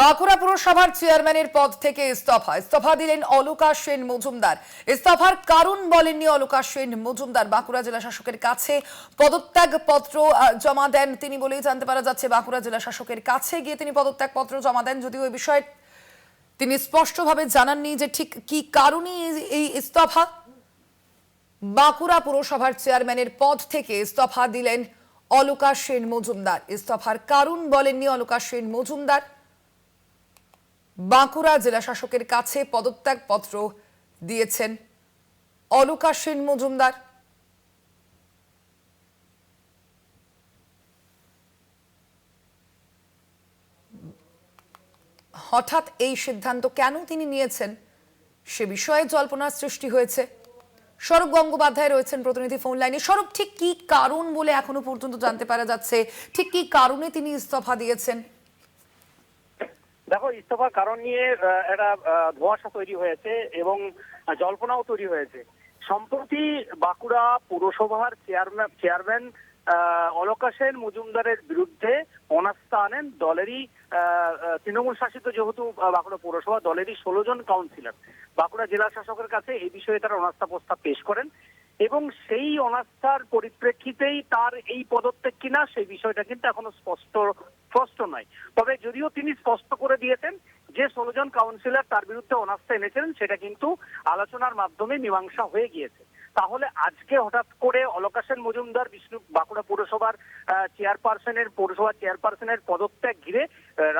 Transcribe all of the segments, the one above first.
বাঁকুড়া পুরসভার চেয়ারম্যানের পদ থেকে ইস্তফা দিলেন অলকা সেন মজুমদার। ইস্তফার কারণ বলেননি অলকা সেন মজুমদার। বাঁকুড়া জেলা শাসকের কাছে পদত্যাগ পত্র জমা দেন তিনি বলেই জানতে পারা যাচ্ছে। বাঁকুড়া জেলা শাসকের কাছে গিয়ে তিনি পদত্যাগ পত্র জমা দেন, যদিও এই বিষয়ে তিনি স্পষ্টভাবে জানাননি যে ঠিক কি কারণে এই ইস্তফা। বাঁকুড়া পুরসভার চেয়ারম্যানের পদ থেকে ইস্তফা দিলেন অলকা সেন মজুমদার। ইস্তফার কারণ বলেননি অলকা সেন মজুমদার। বাঁকুড়া জেলা শাসকের কাছে পদত্যাগ পত্র দিয়েছেন অলকা সেন মজুমদার। হঠাৎ এই সিদ্ধান্ত কেন তিনি নিয়েছেন সে বিষয়ে জল্পনার সৃষ্টি হয়েছে। স্বরূপ গঙ্গোপাধ্যায় রয়েছেন প্রতিনিধি ফোন লাইনে। স্বরূপ, ঠিক কি কারণ বলে এখনো পর্যন্ত জানতে পারা যাচ্ছে? ঠিক কি কারণে তিনি ইস্তফা দিয়েছেন? দেখো, ইস্তফার কারণ নিয়ে একটা ধোঁয়াশা তৈরি হয়েছে এবং জল্পনাও তৈরি হয়েছে। সম্প্রতি বাঁকুড়া পুরসভার চেয়ারম্যান অলকা সেন মজুমদারের বিরুদ্ধে অনাস্থা আনেন দলেরই তৃণমূল শাসিত যেহেতু বাঁকুড়া পুরসভা, দলেরই 16 জন কাউন্সিলর বাঁকুড়া জেলা শাসকের কাছে এই বিষয়ে তারা অনাস্থা প্রস্তাব পেশ করেন এবং সেই অনাস্থার পরিপ্রেক্ষিতেই তার এই পদত্যাগ কিনা সেই বিষয়টা কিন্তু এখনো স্পষ্ট নয়। তবে যদিও তিনি স্পষ্ট করে দিয়েছেন যে 16 জন কাউন্সিলর তার বিরুদ্ধে অনাস্থা এনেছিলেন, সেটা কিন্তু আলোচনার মাধ্যমে মীমাংসা হয়ে গিয়েছে। তাহলে আজকে হঠাৎ করে অলকা সেন মজুমদার বাঁকুড়া পুরসভার পৌরসভার চেয়ারপারসনের পদত্যাগ ঘিরে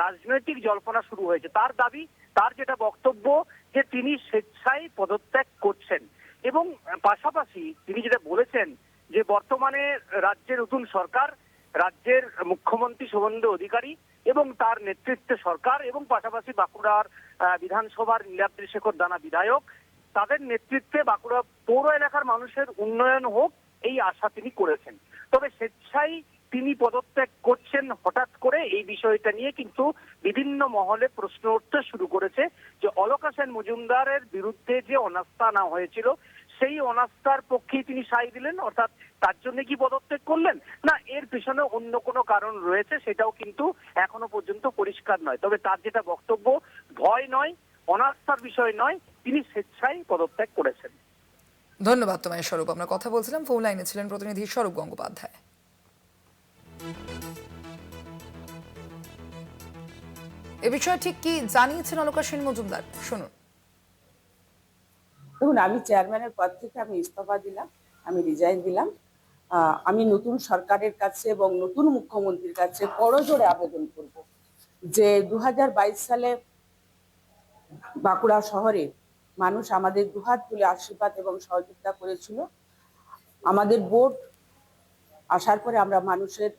রাজনৈতিক জল্পনা শুরু হয়েছে। তার দাবি, তার যেটা বক্তব্য, যে তিনি স্বেচ্ছায় পদত্যাগ করছেন এবং পাশাপাশি তিনি যেটা বলেছেন যে বর্তমানে রাজ্যের নতুন সরকার, রাজ্যের মুখ্যমন্ত্রী শুভেন্দু অধিকারী এবং তার নেতৃত্বে সরকার এবং পাশাপাশি বাঁকুড়ার বিধানসভার নীলাদ্রি শেখর দানা বিধায়ক, তাদের নেতৃত্বে বাঁকুড়া পৌর এলাকার মানুষের উন্নয়ন হোক এই আশা তিনি করেছেন। তবে স্বেচ্ছায় তিনি পদত্যাগ করছেন হঠাৎ করে, এই বিষয়টা নিয়ে কিন্তু বিভিন্ন মহলে প্রশ্ন উঠতে শুরু করেছে যে অলকা সেন মজুমদারের বিরুদ্ধে যে অনাস্থা আনা হয়েছিল সেই অনাস্থার পক্ষেই তিনি সাই দিলেন, অর্থাৎ তার জন্য কি পদত্যাগ করলেন, না এর পিছনে অন্য কোনো কারণ রয়েছে, সেটাও কিন্তু এখনো পর্যন্ত পরিষ্কার নয়। তবে তার যেটা বক্তব্য, ভয় নয়, অনাস্থার বিষয় নয়, তিনি স্বেচ্ছায় পদত্যাগ করেছেন। ধন্যবাদ তোমায় স্বরূপ। আমরা কথা বলছিলাম, ফোন লাইনে ছিলেন প্রতিনিধি স্বরূপ গঙ্গোপাধ্যায়। এ বিষয়ে ঠিক কি জানিয়েছেন অলকা সেন মজুমদার, শুনুন। দেখুন, আমি চেয়ারম্যানের পদ থেকে আমি ইস্তফা দিলাম, আমি রিজাইন দিলাম। আমি নতুন সরকারের কাছে এবং নতুন মুখ্যমন্ত্রীর কাছে করজোড়ে আবেদন করব যে 2022 সালে বাঁকুড়া শহরে মানুষ আমাদের দুহাত তুলে আশীর্বাদ এবং সহযোগিতা করেছিল। আমাদের ভোট আসার পরে আমরা মানুষের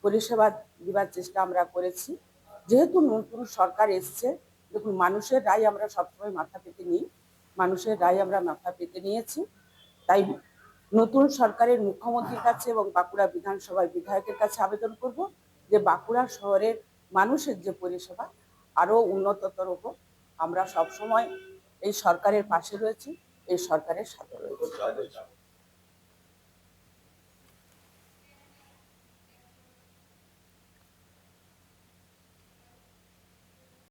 পরিষেবা দেওয়ার চেষ্টা আমরা করেছি। যেহেতু নতুন সরকার এসছে, দেখুন মানুষের রায় আমরা সবসময় মাথা পেতে নিই, মানুষের রায় আমরা মাথা পেতে নিয়েছি। তাই নতুন সরকারের মুখ্যমন্ত্রীর কাছে এবং বাঁকুড়া বিধানসভার বিধায়কের কাছে আবেদন করব যে বাঁকুড়া শহরের মানুষের যে পরিষেবা আরো উন্নততর হোক। আমরা সবসময় এই সরকারের পাশে রয়েছি, এই সরকারের সাথে রয়েছি।